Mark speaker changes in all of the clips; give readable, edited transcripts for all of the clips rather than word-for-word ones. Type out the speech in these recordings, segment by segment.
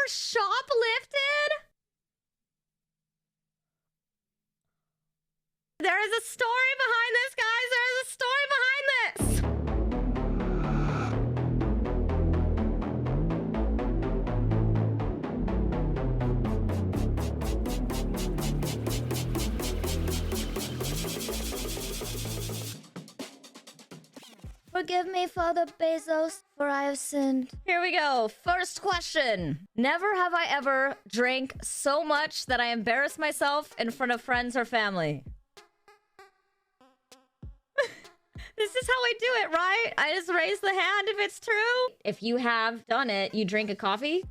Speaker 1: shoplifted? There is a story behind this, guys. There is a story behind this.
Speaker 2: Forgive me, Father Bezos, for I have sinned.
Speaker 1: Here we go. First question. Never have I ever drank so much that I embarrassed myself in front of friends or family. This is how I do it, right? I just raise the hand if it's true. If you have done it, you drink a coffee.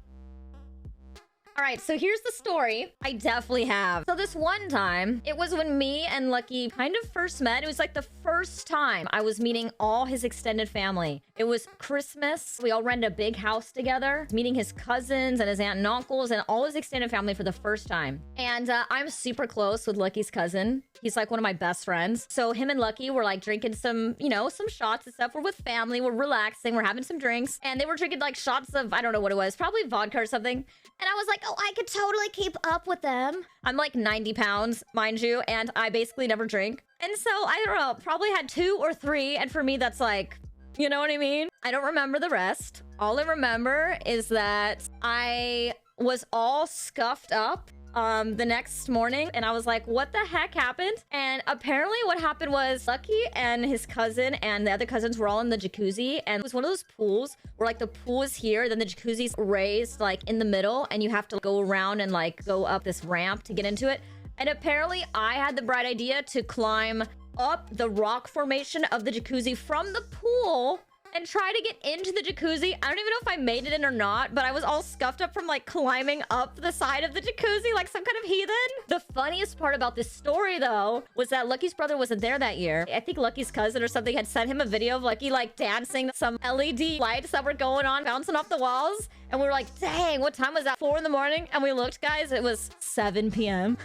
Speaker 1: All right, so here's the story. I definitely have. So this one time, it was when me and Lucky kind of first met. It was like the first time I was meeting all his extended family. It was Christmas. We all rented a big house together, meeting his cousins and his aunt and uncles and all his extended family for the first time. And I'm super close with Lucky's cousin. He's like one of my best friends. So him and Lucky were like drinking some, you know, some shots and stuff. We're with family. We're relaxing. We're having some drinks. And they were drinking like shots of, I don't know what it was, probably vodka or something. And I was like, oh, I could totally keep up with them. I'm like 90 pounds, mind you, and I basically never drink. And so, I don't know, probably had 2 or 3. And for me, that's like, you know what I mean? I don't remember the rest. All I remember is that I was all scuffed up the next morning, and I was like, what the heck happened? And apparently what happened was Lucky and his cousin and the other cousins were all in the jacuzzi, and it was one of those pools where like the pool is here, then the jacuzzi's raised like in the middle, and you have to go around and like go up this ramp to get into it. And apparently I had the bright idea to climb up the rock formation of the jacuzzi from the pool and try to get into the jacuzzi. I don't even know if I made it in or not, but I was all scuffed up from like climbing up the side of the jacuzzi like some kind of heathen. The funniest part about this story though was that Lucky's brother wasn't there that year. I think Lucky's cousin or something had sent him a video of Lucky like dancing some LED lights that were going on, bouncing off the walls. And we were like, dang, what time was that? 4 in the morning? And we looked, guys, it was 7 p.m.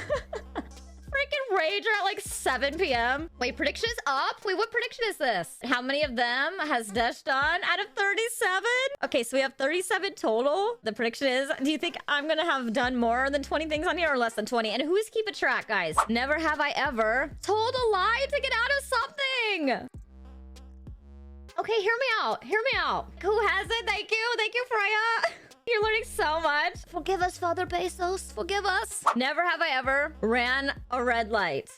Speaker 1: Freaking rager at like 7 p.m. Wait, prediction is up? Wait, what prediction is this? How many of them has Desh done out of 37? Okay, so we have 37 total. The prediction is, do you think I'm gonna have done more than 20 things on here or less than 20? And who's keeping track, guys? Never have I ever told a lie to get out of something. Okay, hear me out. Hear me out. Who has it? Thank you. Thank you, Freya. You're learning so much.
Speaker 2: Forgive us, Father Bezos. Forgive us.
Speaker 1: Never have I ever ran a red light.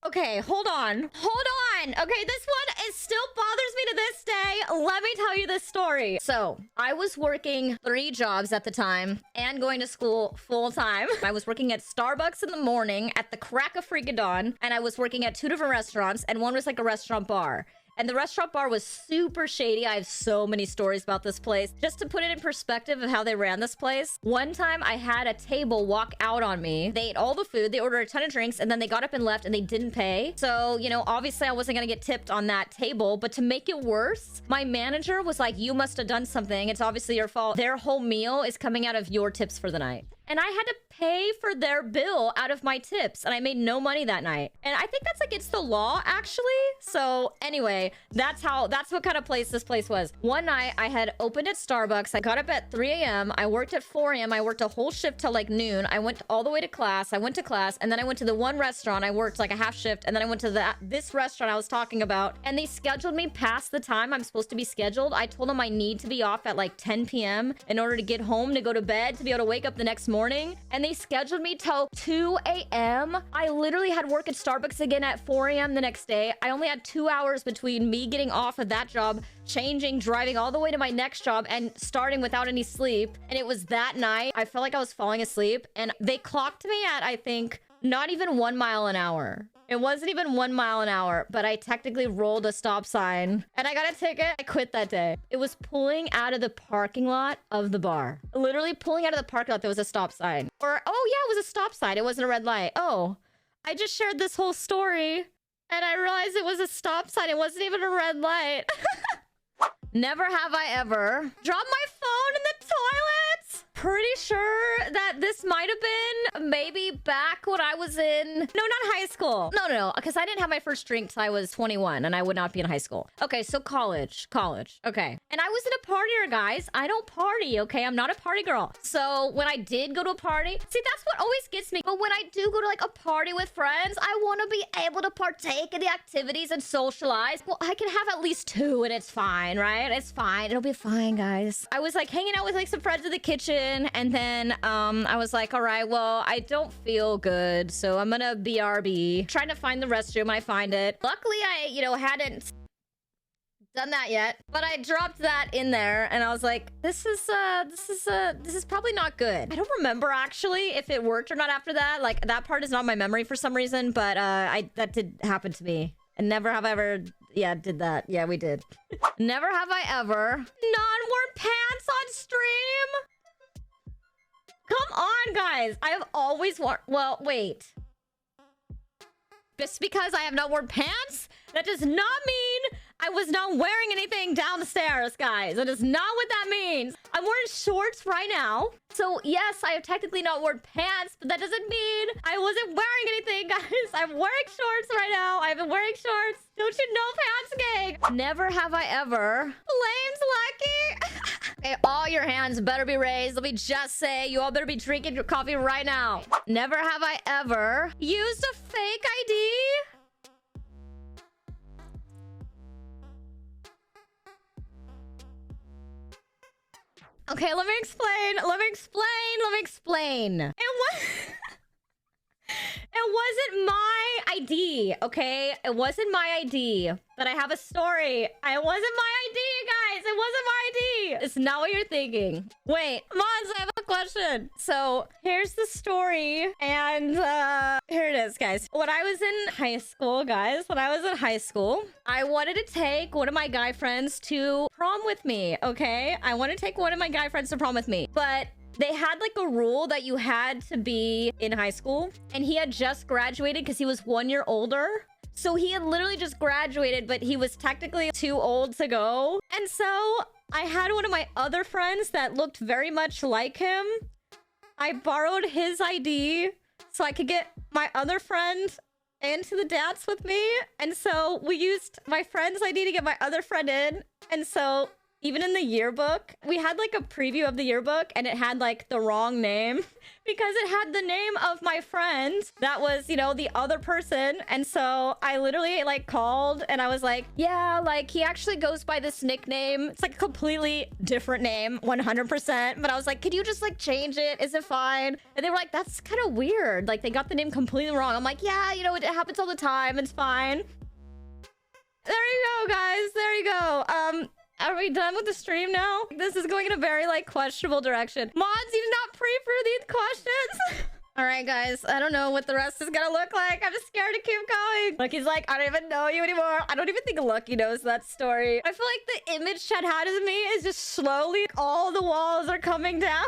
Speaker 1: Okay, hold on. Hold on. Okay, this one still bothers me to this day. Let me tell you this story. So, I was working 3 jobs at the time and going to school full time. I was working at Starbucks in the morning at the crack of freaking dawn, and I was working at 2 different restaurants, and one was like a restaurant bar. And the restaurant bar was super shady. I have so many stories about this place. Just to put it in perspective of how they ran this place, one time I had a table walk out on me. They ate all the food, they ordered a ton of drinks, and then they got up and left and they didn't pay. So, you know, obviously I wasn't gonna get tipped on that table, but to make it worse, my manager was like, you must have done something. It's obviously your fault. Their whole meal is coming out of your tips for the night. And I had to pay for their bill out of my tips, and I made no money that night. And I think that's against the law, actually. So anyway, that's what kind of place this place was. One night I had opened at Starbucks. I got up at 3 a.m. I worked at 4 a.m. I worked a whole shift till like noon. I went all the way to class. I went to class, and then I went to the one restaurant. I worked like a half shift, and then I went to this restaurant I was talking about, and they scheduled me past the time I'm supposed to be scheduled. I told them I need to be off at like 10 p.m. in order to get home, to go to bed, to be able to wake up the next morning. And they scheduled me till 2 a.m. I literally had work at Starbucks again at 4 a.m. the next day. I only had 2 hours between me getting off of that job, changing, driving all the way to my next job, and starting without any sleep. And it was that night. I felt like I was falling asleep, and they clocked me at, I think, not even 1 mile an hour. It wasn't even 1 mile an hour, but I technically rolled a stop sign and I got a ticket. I quit that day. It was pulling out of the parking lot of the bar. Literally pulling out of the parking lot, there was a stop sign. Or, oh yeah, it was a stop sign. It wasn't a red light. Oh, I just shared this whole story and I realized it was a stop sign. It wasn't even a red light. Never have I ever dropped my phone in the toilet. pretty sure that this might have been maybe back when I was in... No, not high school. No, because I didn't have my first drink till I was 21, and I would not be in high school. Okay, so college. Okay. And I wasn't a partier, guys. I don't party, okay? I'm not a party girl. So when I did go to a party... See, that's what always gets me. But when I do go to, like, a party with friends, I want to be able to partake in the activities and socialize. Well, I can have at least 2, and it's fine, right? It's fine. It'll be fine, guys. I was, like, hanging out with, like, some friends in the kitchen, and then I was like, all right, well, I don't feel good, so I'm gonna BRB. Trying to find the restroom. I find it. Luckily, I, you know, hadn't done that yet, but I dropped that in there, and I was like, this is probably not good. I don't remember actually if it worked or not after that. Like, that part is not my memory for some reason, but that did happen to me. And never have I ever, yeah, did that. Yeah, we did. Never have I ever non-worn pants on stream. Come on, guys. I have always worn... Well, wait. Just because I have not worn pants, that does not mean I was not wearing anything down the stairs, guys. That is not what that means. I'm wearing shorts right now. So, yes, I have technically not worn pants, but that doesn't mean I wasn't wearing anything, guys. I'm wearing shorts right now. I've been wearing shorts. Don't you know, pants gang? Never have I ever. Flames lucky. Okay, all your hands better be raised. Let me just say, you all better be drinking your coffee right now. Never have I ever used a fake ID. Okay, let me explain. It wasn't my ID, okay? It wasn't my ID, but I have a story. It wasn't my ID, guys. It wasn't my ID. It's not what you're thinking. Wait, Mons, I have a question. So here's the story, and here it is, guys. When I was in high school, I wanted to take one of my guy friends to prom with me, okay? But they had like a rule that you had to be in high school, and he had just graduated because he was 1 year older. So he had literally just graduated, but he was technically too old to go. And so I had one of my other friends that looked very much like him. I borrowed his ID so I could get my other friend into the dance with me. And so we used my friend's ID to get my other friend in. And so even in the yearbook, we had like a preview of the yearbook, and it had like the wrong name because it had the name of my friend that was, you know, the other person. And so I literally like called and I was like, yeah, like he actually goes by this nickname. It's like a completely different name, 100%. But I was like, could you just like change it? Is it fine? And they were like, that's kind of weird. Like they got the name completely wrong. I'm like, yeah, you know, it happens all the time. It's fine. There you go, guys. There you go. Are we done with the stream now? This is going in a very, like, questionable direction. Mods, you did not pre-for these questions. All right, guys. I don't know what the rest is gonna look like. I'm just scared to keep going. Lucky's like, I don't even know you anymore. I don't even think Lucky knows that story. I feel like the image chat had of me is just slowly, all the walls are coming down.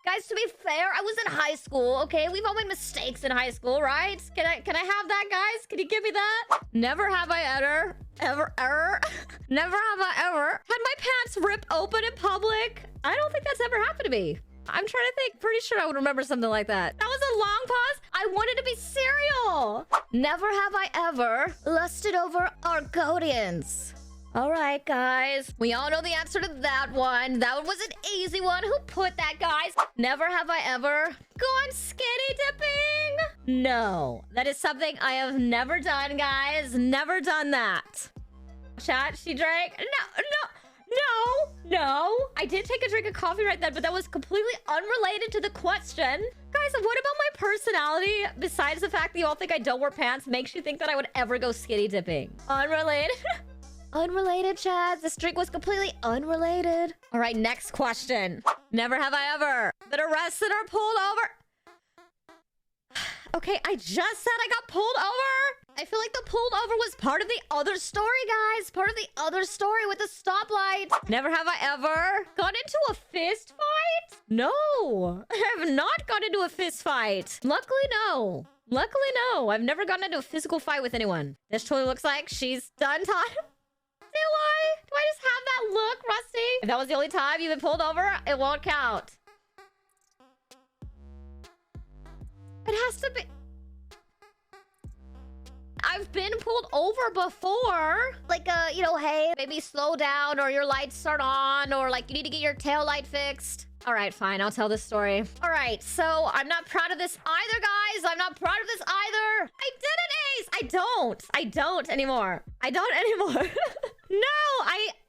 Speaker 1: Guys, to be fair, I was in high school, okay? We've all made mistakes in high school, right? Can I have that, guys? Can you give me that? Never have I ever never have I ever had my pants rip open in public. I don't think that's ever happened to me. I'm trying to think. Pretty sure I would remember something like that. That was a long pause. I wanted to be cereal. Never have I ever lusted over Argonians. All right, guys. We all know the answer to that one. That was an easy one. Who put that, guys? Never have I ever gone skinny dipping. No, that is something I have never done, guys. Never done that. Chat, she drank. No. I did take a drink of coffee right then, but that was completely unrelated to the question. Guys, what about my personality, besides the fact that you all think I don't wear pants, makes you think that I would ever go skinny dipping? Unrelated. Unrelated, Chad. This drink was completely unrelated. All right, next question. Never have I ever been arrested or pulled over. Okay, I just said I got pulled over. I feel like the pulled over was part of the other story, guys. Part of the other story with the stoplight. Never have I ever gone into a fist fight? No, I have not gone into a fist fight. Luckily, no. I've never gotten into a physical fight with anyone. This totally looks like she's done time. Do I just have that look, Rusty? If that was the only time you've been pulled over, it won't count. It has to be... I've been pulled over before. Like, you know, hey, maybe slow down or your lights start on or like you need to get your tail light fixed. All right, fine. I'll tell this story. All right, so I'm not proud of this either, guys. I'm not proud of this either. I did it, Ace. I don't anymore. I don't anymore. No,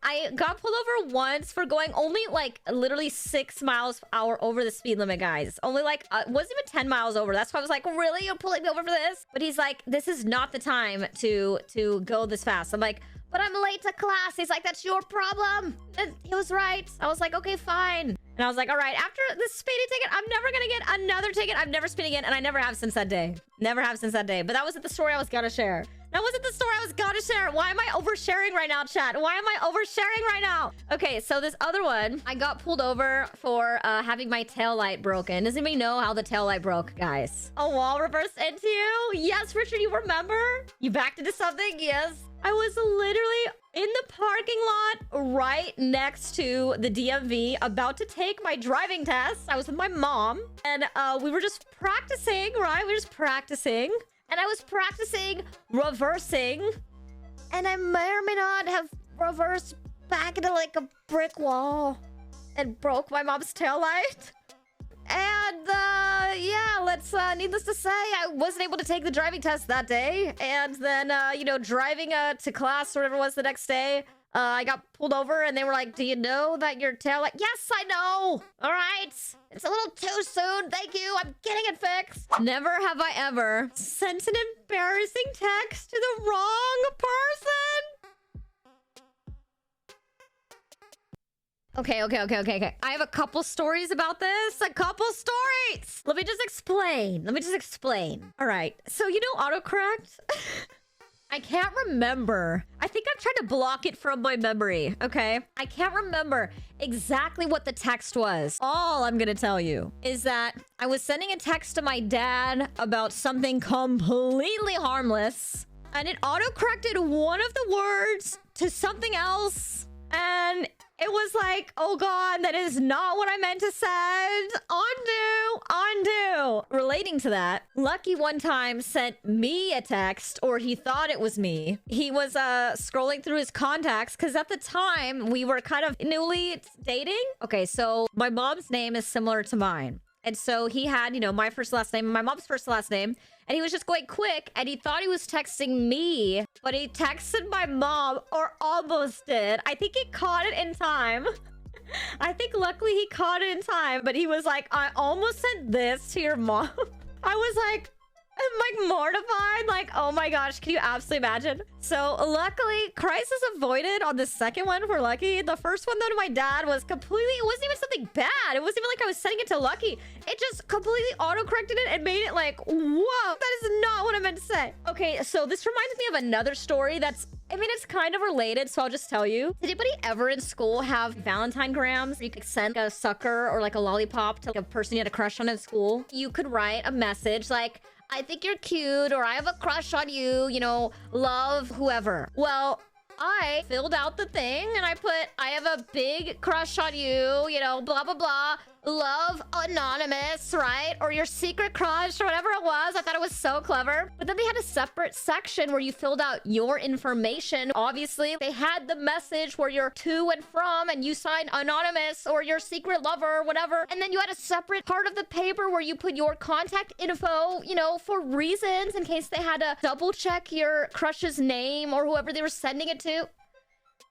Speaker 1: I got pulled over once for going only like literally 6 miles per hour over the speed limit, guys. Only like, wasn't even 10 miles over. That's why I was like, really? You're pulling me over for this? But he's like, this is not the time to go this fast. I'm like, but I'm late to class. He's like, that's your problem. And he was right. I was like, okay, fine. And I was like, all right, after this speeding ticket, I'm never gonna get another ticket. I've never speeding again, and I never have since that day. Never have since that day. But that wasn't the story I was gonna share. That wasn't the story I was gonna share. Why am I oversharing right now, chat? Why am I oversharing right now? Okay, so this other one, I got pulled over for having my tail light broken. Does anybody know how the tail light broke, guys? A wall reversed into you? Yes, Richard, you remember? You backed into something? Yes. I was literally in the parking lot right next to the DMV about to take my driving test. I was with my mom and we were just practicing, right? We were just practicing. And I was practicing reversing. And I may or may not have reversed back into like a brick wall and broke my mom's taillight. And yeah, needless to say, I wasn't able to take the driving test that day. And then, you know, driving to class or whatever it was the next day, I got pulled over and they were like, do you know that your tail light... Yes, I know. All right. It's a little too soon. Thank you. I'm getting it fixed. Never have I ever sent an embarrassing text to the wrong person. Okay. I have a couple stories about this. A couple stories. Let me just explain. All right. So, you know autocorrect? I can't remember. I think I've tried to block it from my memory, okay? I can't remember exactly what the text was. All I'm gonna tell you is that I was sending a text to my dad about something completely harmless, and it autocorrected one of the words to something else, and it was like, oh god, that is not what I meant to send. Undo. Relating to that, Lucky one time sent me a text, or he thought it was me. He was scrolling through his contacts, because at the time, we were kind of newly dating. Okay, so my mom's name is similar to mine. And so he had, you know, my first last name and my mom's first last name. And he was just going quick and he thought he was texting me, but he texted my mom, or almost did. I think he caught it in time. I think luckily he caught it in time, but he was like, I almost sent this to your mom. I was like, I'm like mortified, like, oh my gosh, can you absolutely imagine? So luckily, crisis avoided on the second one for Lucky. The first one though to my dad was completely, it wasn't even something bad. It wasn't even like I was sending it to Lucky. It just completely auto-corrected it and made it like, whoa, that is not what I meant to say. Okay, so this reminds me of another story that's, I mean, it's kind of related, so I'll just tell you. Did anybody ever in school have Valentine grams? You could send a sucker or like a lollipop to like a person you had a crush on in school. You could write a message like, I think you're cute, or I have a crush on you, you know, love whoever. Well, I filled out the thing and I put, I have a big crush on you, you know, blah, blah, blah. Love anonymous, right? Or your secret crush or whatever it was. I thought it was so clever. But then they had a separate section where you filled out your information. Obviously, they had the message where you're to and from and you signed anonymous or your secret lover or whatever. And then you had a separate part of the paper where you put your contact info, you know, for reasons in case they had to double check your crush's name or whoever they were sending it to.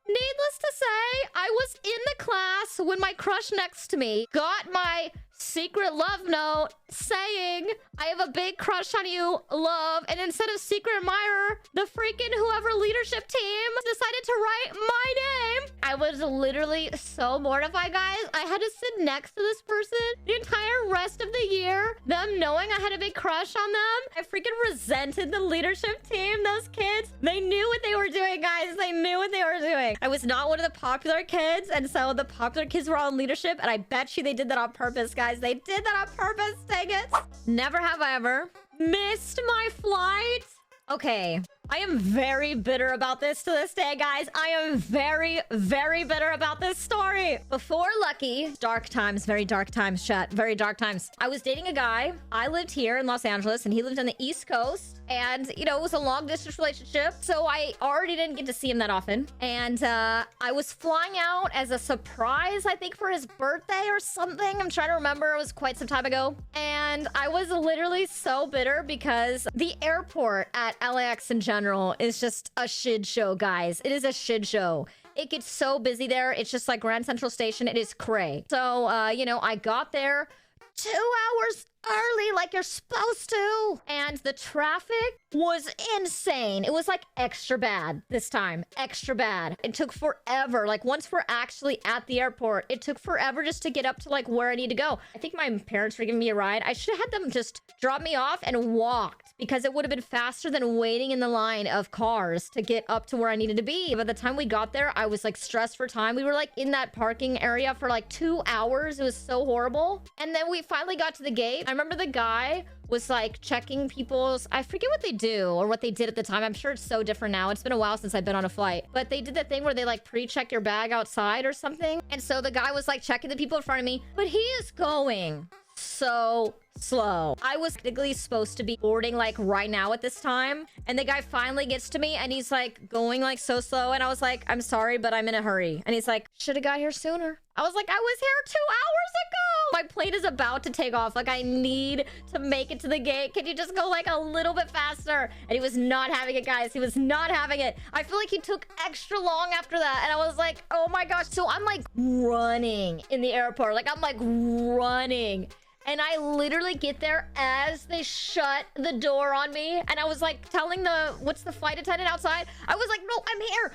Speaker 1: Needless to say, I was in the class when my crush next to me got my secret love note saying, I have a big crush on you, love. And instead of secret admirer, the freaking whoever leadership team decided to write my name. I was literally so mortified, guys. I had to sit next to this person the entire rest of the year, them knowing I had a big crush on them. I freaking resented the leadership team, those kids. They knew what they were doing, guys. They knew what they were doing. I was not one of the popular kids, and so the popular kids were on leadership, and I bet you they did that on purpose, guys. They did that on purpose, dang it. Never have I ever missed my flight. Okay, I am very bitter about this to this day, guys. I am very, very bitter about this story. Before Lucky, dark times, very dark times, chat, very dark times. I was dating a guy. I lived here in Los Angeles and he lived on the East Coast. And, you know, it was a long distance relationship. So I already didn't get to see him that often. And I was flying out as a surprise, I think, for his birthday or something. I'm trying to remember. It was quite some time ago. And I was literally so bitter because the airport at LAX in general is just a shit show, guys. It is a shit show. It gets so busy there. It's just like Grand Central Station. It is cray. So, you know, I got there 2 hours early like you're supposed to. And the traffic was insane. It was like extra bad this time. Extra bad. It took forever. Like once we're actually at the airport, it took forever just to get up to like where I need to go. I think my parents were giving me a ride. I should have had them just drop me off and walked because it would have been faster than waiting in the line of cars to get up to where I needed to be. By the time we got there, I was like stressed for time. We were like in that parking area for like 2 hours. It was so horrible. And then we finally got to the gate. I remember the guy was like checking people's, I forget what they do or what they did at the time. I'm sure it's so different now. It's been a while since I've been on a flight, but they did that thing where they like pre-check your bag outside or something. And so the guy was like checking the people in front of me, but he is going so slow. I was technically supposed to be boarding like right now at this time. And the guy finally gets to me and he's like going like so slow. And I was like, I'm sorry, but I'm in a hurry. And he's like, should have got here sooner. I was like, I was here 2 hours ago. My plane is about to take off. Like I need to make it to the gate. Can you just go like a little bit faster? And he was not having it, guys. He was not having it. I feel like he took extra long after that. And I was like, oh my gosh. So I'm like running in the airport. Like I'm like running. And I literally get there as they shut the door on me. And I was like telling what's the flight attendant outside? I was like, no, I'm here.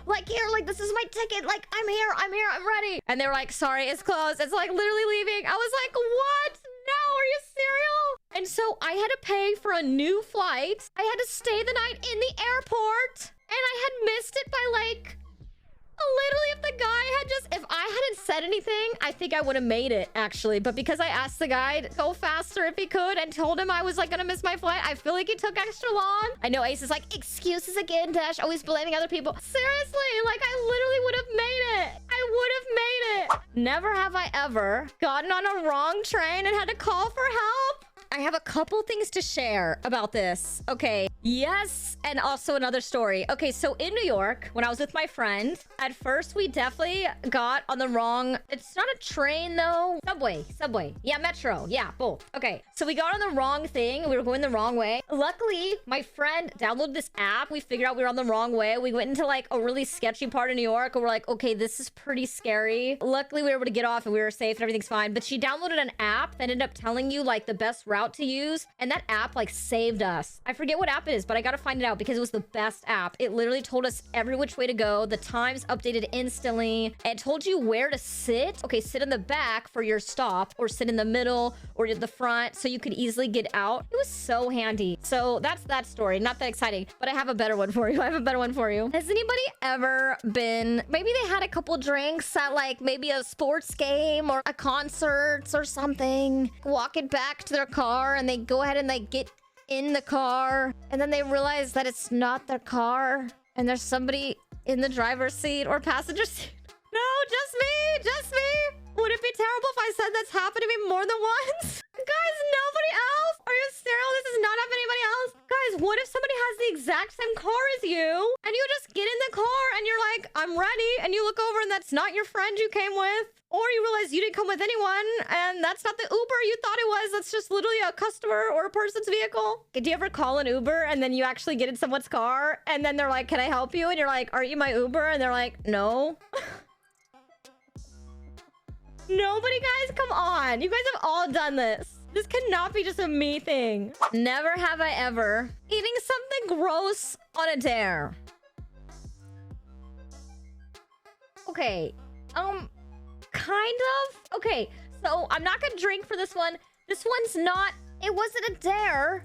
Speaker 1: Like here, like this is my ticket. Like I'm here, I'm ready. And they were like, sorry, it's closed. It's like literally leaving. I was like, what? No, are you serial? And so I had to pay for a new flight. I had to stay the night in the airport. And I had missed it by like... Literally, if the guy had just... If I hadn't said anything, I think I would have made it, actually. But because I asked the guy to go faster if he could and told him I was, like, gonna miss my flight, I feel like he took extra long. I know Ace is like, excuses again, Dash. Always blaming other people. Seriously, like, I literally would have made it. I would have made it. Never have I ever gotten on a wrong train and had to call for help. I have a couple things to share about this. Okay. Yes. And also another story. Okay. So in New York, when I was with my friend, at first we definitely got on the wrong... It's not a train though. Subway. Yeah, metro. Yeah, both. Okay. So we got on the wrong thing. We were going the wrong way. Luckily, my friend downloaded this app. We figured out we were on the wrong way. We went into like a really sketchy part of New York. And we're like, okay, this is pretty scary. Luckily, we were able to get off and we were safe and everything's fine. But she downloaded an app that ended up telling you like the best route to use, and that app like saved us. I forget what app it is, but I gotta find it out because it was the best app. It literally told us every which way to go. The times updated instantly. It told you where to sit. Okay, sit in the back for your stop, or sit in the middle or the front so you could easily get out. It was so handy. So that's that story. Not that exciting, but I have a better one for you. Has anybody ever been, maybe they had a couple drinks at like maybe a sports game or a concert or something, walking back to their car, and they go ahead and they get in the car, and then they realize that it's not their car and there's somebody in the driver's seat or passenger seat? No, just me. Would it be terrible if I said that's happened to me more than once? Guys, nobody else? Are you serious? This has not happened to anybody else? Guys, what if somebody has the exact same car as you and you just get in the car and you're like, I'm ready, and you look over and that's not your friend you came with? Or you realize you didn't come with anyone and that's not the Uber you thought it was. That's just literally a customer or a person's vehicle. Do you ever call an Uber and then you actually get in someone's car and then they're like, can I help you? And you're like, aren't you my Uber? And they're like, no. Nobody, guys, come on. You guys have all done this. This cannot be just a me thing. Never have I ever eating something gross on a dare. Okay. Kind of. Okay, so I'm not gonna drink for this one. This one's not... It wasn't a dare.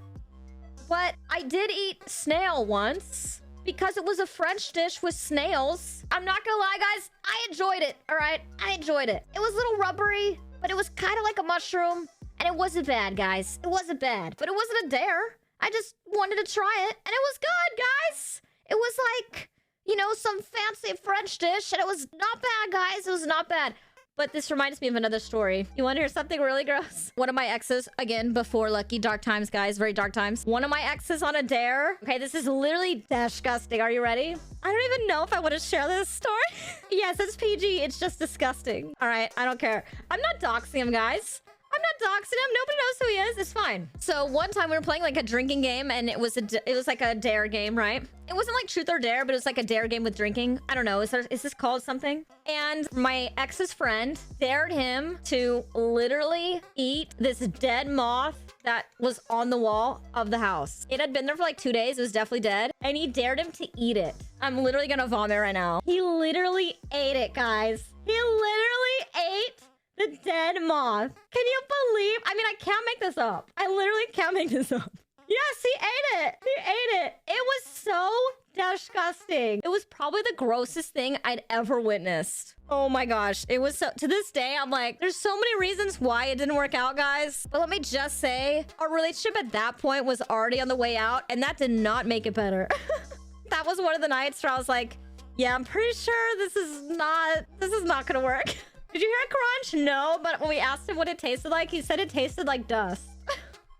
Speaker 1: But I did eat snail once. Because it was a French dish with snails. I'm not gonna lie, guys. I enjoyed it, alright? I enjoyed it. It was a little rubbery, but it was kind of like a mushroom. And it wasn't bad, guys. It wasn't bad. But it wasn't a dare. I just wanted to try it, and it was good, guys. It was like, you know, some fancy French dish, and it was not bad, guys. It was not bad. But this reminds me of another story. You want to hear something really gross? One of my exes, again, before Lucky, dark times, guys, very dark times. One of my exes on a dare. Okay, this is literally disgusting. Are you ready? I don't even know if I want to share this story. Yes, it's PG. It's just disgusting. All right, I don't care. I'm not doxing him, guys. I'm not doxing him. Nobody knows who he is. It's fine. So one time we were playing like a drinking game, and it was like a dare game, right? It wasn't like truth or dare, but it was like a dare game with drinking. I don't know. Is this called something? And my ex's friend dared him to literally eat this dead moth that was on the wall of the house. It had been there for like 2 days. It was definitely dead. And he dared him to eat it. I'm literally gonna vomit right now. He literally ate it, guys. He literally ate the dead moth. Can you believe? I mean, I can't make this up. I literally can't make this up. Yes, he ate it. He ate it. It was so disgusting. It was probably the grossest thing I'd ever witnessed. Oh my gosh. It was so... To this day, I'm like, there's so many reasons why it didn't work out, guys. But let me just say, our relationship at that point was already on the way out, and that did not make it better. That was one of the nights where I was like, yeah, I'm pretty sure this is not gonna work. Did you hear a crunch? No, but when we asked him what it tasted like, he said it tasted like dust.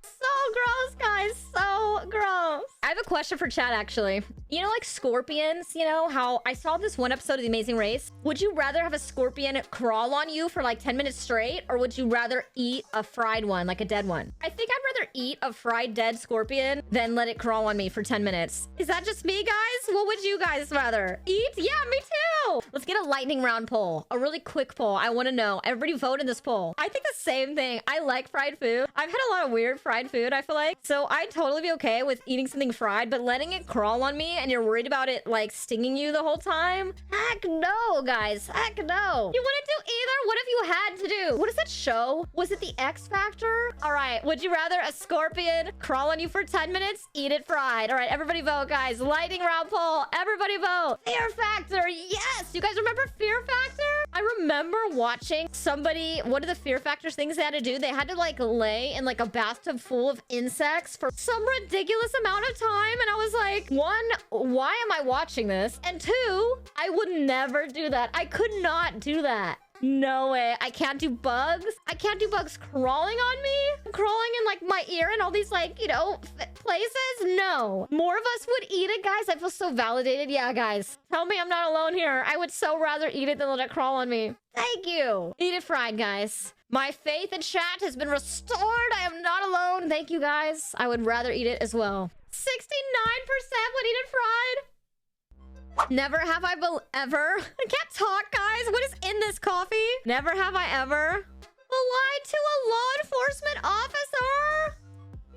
Speaker 1: So gross, guys. So gross. I have a question for chat, actually. You know, like scorpions, you know how I saw this one episode of The Amazing Race. Would you rather have a scorpion crawl on you for like 10 minutes straight, or would you rather eat a fried one, like a dead one? I think I'd rather eat a fried dead scorpion than let it crawl on me for 10 minutes. Is that just me, guys? What would you guys rather? Eat? Yeah, me too. Let's get a lightning round poll. A really quick poll. I want to know. Everybody vote in this poll. I think the same thing. I like fried food. I've had a lot of weird fried food, I feel like. So I'd totally be okay with eating something fried, but letting it crawl on me and you're worried about it like stinging you the whole time? Heck no, guys. Heck no. You wouldn't do either? What if you had to do? What is that show? Was it The X Factor? All right. Would you rather a scorpion crawl on you for 10 minutes? Eat it fried. All right. Everybody vote, guys. Lightning round poll. Everybody vote. Fear Factor. Yes. You guys remember Fear Factor? I remember watching somebody, one of the Fear Factors things they had to do, they had to like lay in like a bathtub full of insects for some ridiculous amount of time. And I was like, one, why am I watching this? And two, I would never do that. I could not do that. No way. I can't do bugs. I can't do bugs crawling on me. Crawling in like my ear and all these like, you know, places. No. More of us would eat it, guys. I feel so validated. Yeah, guys. Tell me I'm not alone here. I would so rather eat it than let it crawl on me. Thank you. Eat it fried, guys. My faith in chat has been restored. I am not alone. Thank you, guys. I would rather eat it as well. 69% would eat it fried. Never have I ever... I can't talk, guys. What is in this coffee? Never have I ever lied to a law enforcement officer?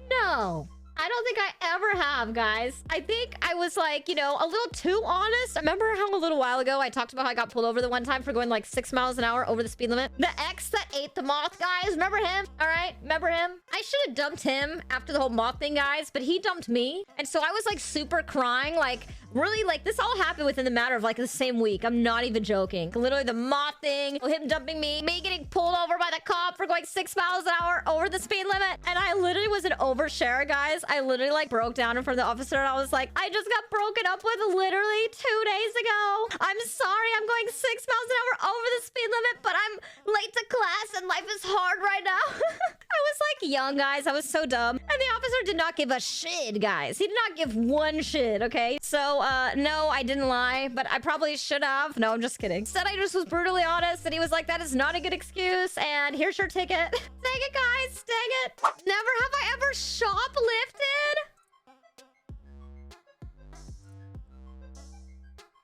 Speaker 1: No. I don't think I ever have, guys. I think I was like, you know, a little too honest. Remember how a little while ago I talked about how I got pulled over the one time for going like 6 miles an hour over the speed limit? The ex that ate the moth, guys. Remember him? All right. Remember him? I should have dumped him after the whole moth thing, guys, but he dumped me. And so I was like super crying, like really like this all happened within the matter of like the same week. I'm not even joking. Literally the moth thing, him dumping me getting pulled over by the cop for going 6 miles an hour over the speed limit. And I literally was an overshare, guys. I literally like broke down in front of the officer and I was like, I just got broken up with literally 2 days ago. I'm sorry, I'm going 6 miles an hour over the speed limit, but I'm late to class and life is hard right now. I was like young, guys. I was so dumb. And the officer did not give a shit, guys. He did not give one shit, okay? So, no, I didn't lie, but I probably should have. No, I'm just kidding. Said I just was brutally honest, and he was like, that is not a good excuse, and here's your ticket. Dang it, guys. Dang it. Never have I ever shoplifted.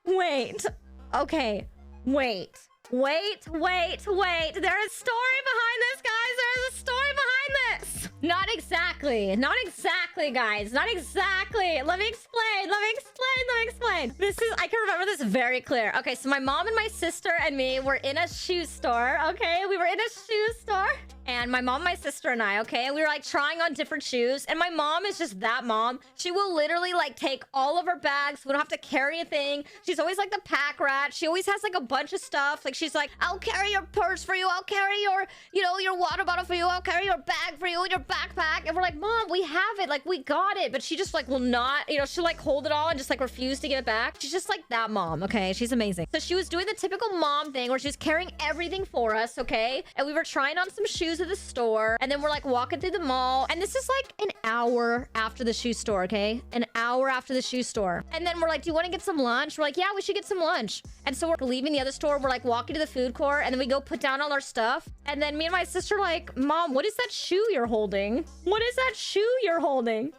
Speaker 1: Wait. Okay. Wait. There is story behind this, guys. There is a story behind this. Not exactly. Not exactly, guys. Not exactly. Let me explain. This is, I can remember this very clear. Okay, so my mom and my sister and me were in a shoe store. Okay, we were in a shoe store. And my mom, my sister, and I, okay? And we were like trying on different shoes. And my mom is just that mom. She will literally like take all of her bags. We don't have to carry a thing. She's always like the pack rat. She always has like a bunch of stuff. Like she's like, I'll carry your purse for you. I'll carry your, you know, your water bottle for you. I'll carry your bag for you and your backpack. And we're like, Mom, we have it. Like we got it. But she just like will not, you know, she'll like hold it all and just like refuse to give it back. She's just like that mom, okay? She's amazing. So she was doing the typical mom thing where she was carrying everything for us, okay? And we were trying on some shoes at the store. And then we're like walking through the mall. And this is like an hour after the shoe store, okay? An hour after the shoe store. And then we're like, do you want to get some lunch? We're like, yeah, we should get some lunch. And so we're leaving the other store. We're like walking to the food court. And then we go put down all our stuff. And then me and my sister are like, Mom, what is that shoe you're holding? What is that shoe you're holding?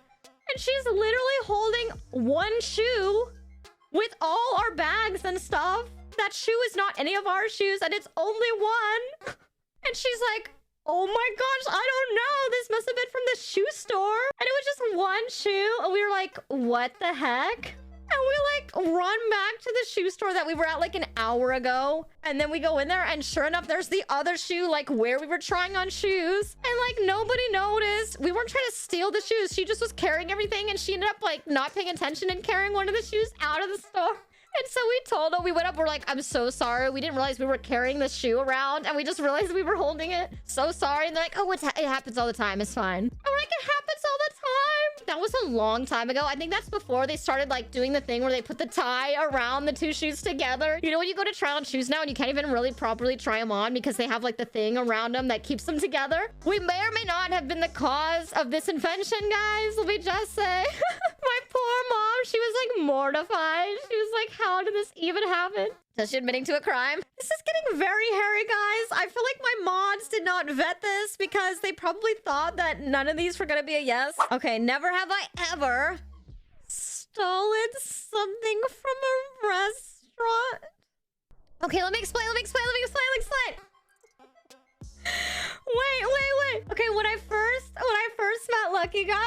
Speaker 1: And she's literally holding one shoe with all our bags and stuff. That shoe is not any of our shoes, and it's only one. And she's like, oh my gosh, I don't know. This must have been from the shoe store. And it was just one shoe. And we were like, what the heck? And we like run back to the shoe store that we were at like an hour ago. And then we go in there and sure enough, there's the other shoe like where we were trying on shoes. And like nobody noticed. We weren't trying to steal the shoes. She just was carrying everything and she ended up like not paying attention and carrying one of the shoes out of the store. And so we told her, we went up, we're like, I'm so sorry. We didn't realize we were carrying the shoe around and we just realized we were holding it. So sorry. And they're like, oh, it happens all the time. It's fine. And we're like, it happens all the time. That was a long time ago. I think that's before they started like doing the thing where they put the tie around the two shoes together. You know, when you go to try on shoes now and you can't even really properly try them on because they have like the thing around them that keeps them together. We may or may not have been the cause of this invention, guys. Let me just say. My poor mom, she was like mortified. She was like, how did this even happen? So she admitting to a crime. This is getting very hairy, guys. I feel like my mods did not vet this because they probably thought that none of these were gonna be a yes. Okay, never have I ever stolen something from a restaurant. Okay, let me explain. Wait. Okay, when I first met Lucky, guys.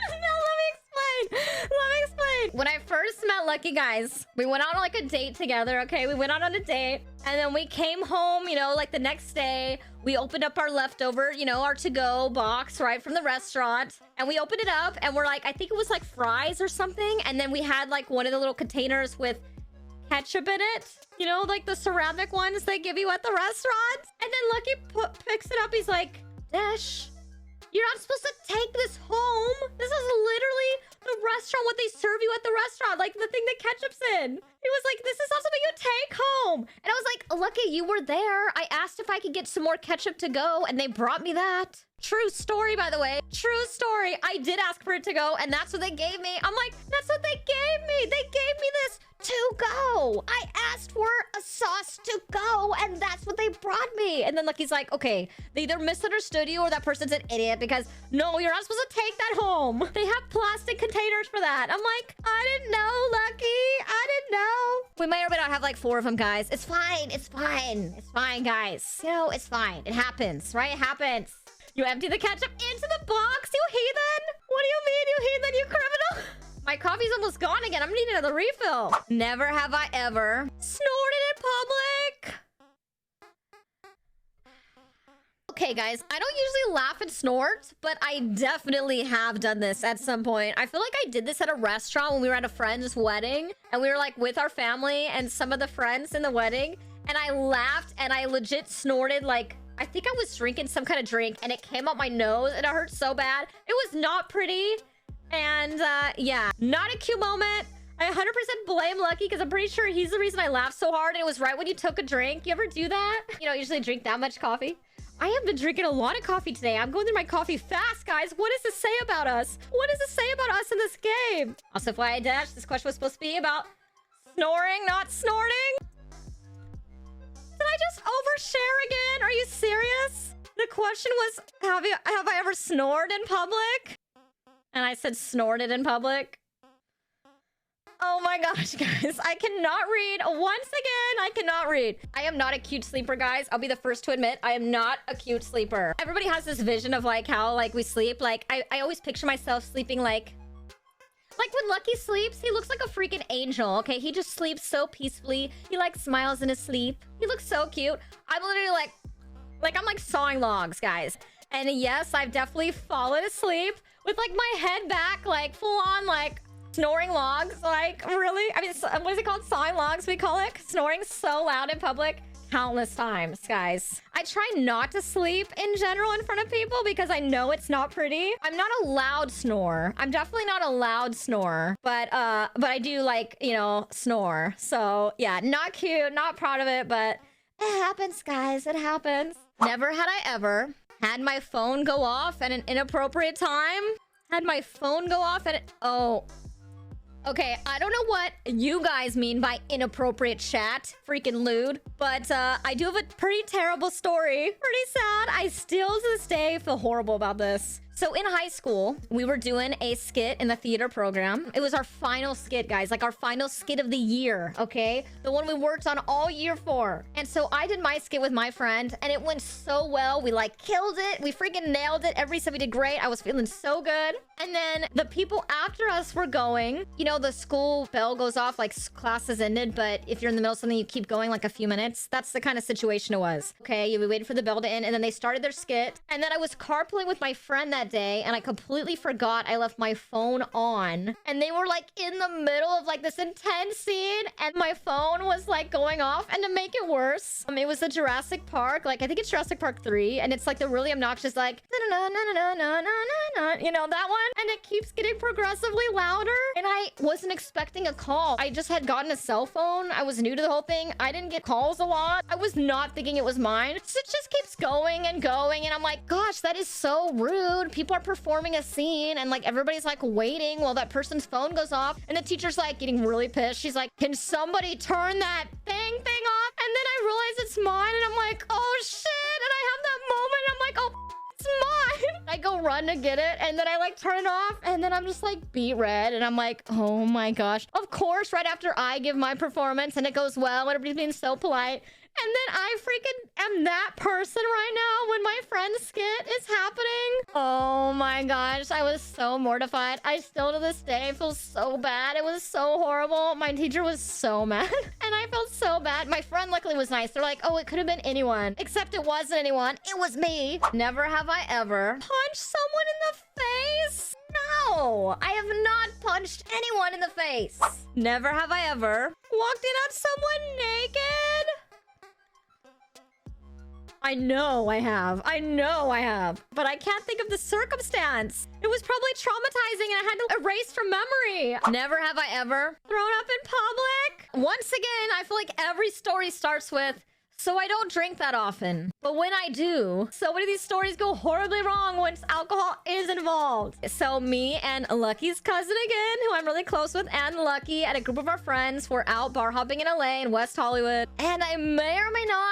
Speaker 1: No, let me explain. When I first met Lucky, guys, we went out on like a date together, okay? We went out on a date and then we came home, you know, like the next day. We opened up our leftover, you know, our to-go box, right, from the restaurant. And we opened it up and we're like, I think it was like fries or something. And then we had like one of the little containers with ketchup in it. You know, like the ceramic ones they give you at the restaurant. And then Lucky picks it up. He's like, Desh, you're not supposed to take this home. This is literally the restaurant, what they serve you at the restaurant. Like the thing that ketchup's in. He was like, this is not something you take home. And I was like, Lucky, you were there. I asked if I could get some more ketchup to go and they brought me that. True story, by the way. True story. I did ask for it to go and that's what they gave me. I'm like, that's what they gave me. They gave me this to go. I asked for a sauce to go and that's what they brought me. And then Lucky's like, okay, they either misunderstood you or that person's an idiot because no, you're not supposed to take that home. They have plastic containers for that. I'm like, I didn't know, Lucky. I didn't know. We may or may not have like 4 of them, guys. It's fine. It's fine. It's fine, guys. You know, it's fine. It happens, right? It happens. You empty the ketchup into the box, you heathen? What do you mean, you heathen, you criminal? My coffee's almost gone again. I'm gonna need another refill. Never have I ever snorted in public. Okay, guys, I don't usually laugh and snort, but I definitely have done this at some point. I feel like I did this at a restaurant when we were at a friend's wedding and we were like with our family and some of the friends in the wedding. And I laughed and I legit snorted like, I think I was drinking some kind of drink and it came up my nose and it hurt so bad. It was not pretty. And yeah, not a cute moment. I 100% blame Lucky because I'm pretty sure he's the reason I laughed so hard. And it was right when you took a drink. You ever do that? You don't usually drink that much coffee. I have been drinking a lot of coffee today. I'm going through my coffee fast, guys. What does this say about us? What does this say about us in this game? Also, FYI Dash, this question was supposed to be about snoring, not snorting. Did I just overshare again? Are you serious? The question was, have I ever snored in public? And I said snorted in public. Oh my gosh, guys. I cannot read. Once again, I cannot read. I am not a cute sleeper, guys. I'll be the first to admit I am not a cute sleeper. Everybody has this vision of like how like we sleep. Like I always picture myself sleeping like when Lucky sleeps, he looks like a freaking angel, okay? He just sleeps so peacefully. He like smiles in his sleep. He looks so cute. I'm literally like Like, I'm like sawing logs, guys. And yes, I've definitely fallen asleep with like my head back, like full on, like snoring logs. Like, really? I mean, what is it called? Sawing logs, we call it. Snoring so loud in public. Countless times, guys. I try not to sleep in general in front of people because I know it's not pretty. I'm not a loud snorer. I'm definitely not a loud snorer, but I do, like, you know, snore. So yeah, not cute, not proud of it, but it happens, guys. It happens. Never had I ever had my phone go off at an inappropriate time. Had my phone go off at oh. Okay, I don't know what you guys mean by inappropriate chat, freaking lewd, but I do have a pretty terrible story. Pretty sad. I still to this day feel horrible about this. So in high school, we were doing a skit in the theater program. It was our final skit, guys, like our final skit of the year, okay? The one we worked on all year for. And so I did my skit with my friend, and it went so well. We like killed it. We freaking nailed it. Every step we did great. I was feeling so good. And then the people after us were going. You know, the school bell goes off, like class has ended, but if you're in the middle of something, you keep going like a few minutes. That's the kind of situation it was. Okay, we waited for the bell to end, and then they started their skit. And then I was carpooling with my friend that day, and I completely forgot I left my phone on, and they were like in the middle of like this intense scene, and my phone was like going off. And to make it worse, it was the Jurassic Park, like I think it's Jurassic Park 3, and it's like the really obnoxious like you know, that one, and it keeps getting progressively louder, and I wasn't expecting a call. I just had gotten a cell phone. I was new to the whole thing. I didn't get calls a lot. I was not thinking it was mine, so it just keeps going and going, and I'm like, gosh, that is so rude. People are performing a scene, and like everybody's like waiting while that person's phone goes off, and the teacher's like getting really pissed. She's like, can somebody turn that thing off? And then I realize it's mine, and I'm like, oh shit. And I have that moment, I'm like, oh, it's mine. I go run to get it, and then I like turn it off, and then I'm just like beet red, and I'm like, oh my gosh. Of course, right after I give my performance and it goes well, everybody's being so polite, and then I freaking am that person right now when my friend's skit is happening. Oh my gosh, I was so mortified. I still to this day feel so bad. It was so horrible. My teacher was so mad, and I felt so bad. My friend luckily was nice. They're like, oh, it could have been anyone. Except it wasn't anyone. It was me. Never have I ever punched someone in the face. No, I have not punched anyone in the face. Never have I ever walked in on someone naked. I know I have. I know I have. But I can't think of the circumstance. It was probably traumatizing, and I had to erase from memory. Never have I ever thrown up in public. Once again, I feel like every story starts with, so I don't drink that often. But when I do, so many of these stories go horribly wrong once alcohol is involved. So me and Lucky's cousin again, who I'm really close with, and Lucky and a group of our friends were out bar hopping in LA in West Hollywood. And I may or may not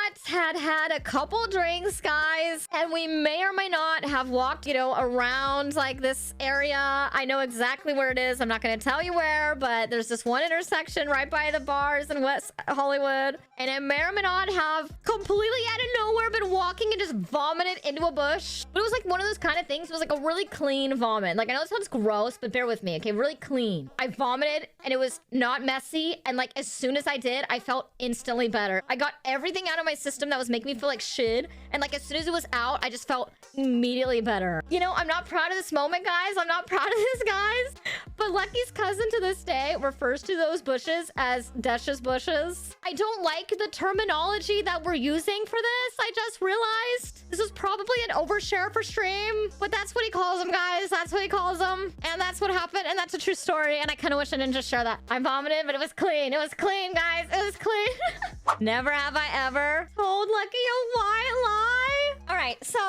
Speaker 1: had a couple drinks, guys. And we may or may not have walked, you know, around like this area. I know exactly where it is. I'm not going to tell you where, but there's this one intersection right by the bars in West Hollywood. And I may or may not have completely out of nowhere been walking and just vomited into a bush. But it was like one of those kind of things. It was like a really clean vomit. Like, I know it sounds gross, but bear with me, okay? Really clean. I vomited, and it was not messy. And like, as soon as I did, I felt instantly better. I got everything out of my system that was making me feel like shit. And like, as soon as it was out, I just felt immediately better. You know, I'm not proud of this moment, guys. I'm not proud of this, guys. But Lucky's cousin to this day refers to those bushes as DESH's bushes. I don't like the terminology that we're using for this. I just realized this was probably an overshare for stream, but that's what he calls them, guys. That's what he calls them, and that's what happened, and that's a true story. And I kind of wish I didn't just share that. I vomited, but it was clean. It was clean, guys. It was clean. Never have I ever told Lucky a white lie. All right, so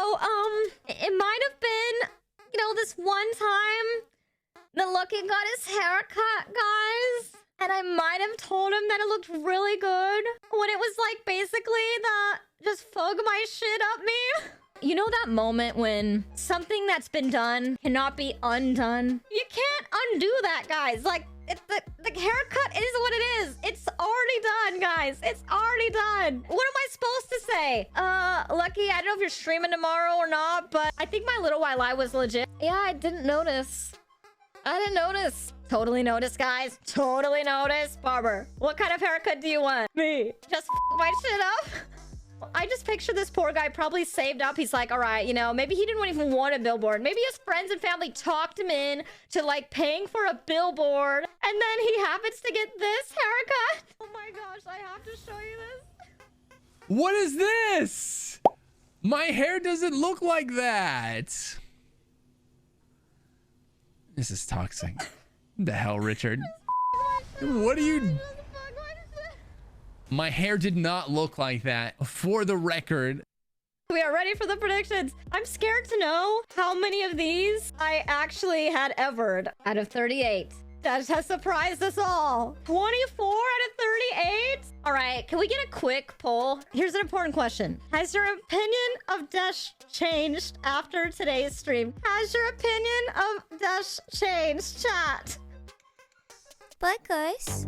Speaker 1: it might have been, you know, this one time that Lucky got his hair cut, guys. And I might have told him that it looked really good when it was like basically the just fug my shit up me. You know that moment when something that's been done cannot be undone? You can't undo that, guys. Like, the haircut is what it is. It's already done, guys. It's already done. What am I supposed to say? Lucky, I don't know if you're streaming tomorrow or not, but I think my little white lie was legit. Yeah, I didn't notice. I didn't notice. Totally notice, guys. Totally notice. Barber, what kind of haircut do you want? Me. Just f my shit up? I just picture this poor guy probably saved up. He's like, all right, you know, maybe he didn't even want a billboard. Maybe his friends and family talked him in to like paying for a billboard. And then he happens to get this haircut. Oh my gosh, I have to show you this.
Speaker 3: What is this? My hair doesn't look like that. This is toxic. The hell, Richard? What are you... My hair did not look like that, for the record.
Speaker 1: We are ready for the predictions. I'm scared to know how many of these I actually had evered out of 38. That has surprised us all. 24 out of 38? All right, can we get a quick poll? Here's an important question. Has your opinion of DESH changed after today's stream? Has your opinion of DESH changed, chat?
Speaker 2: Bye, guys.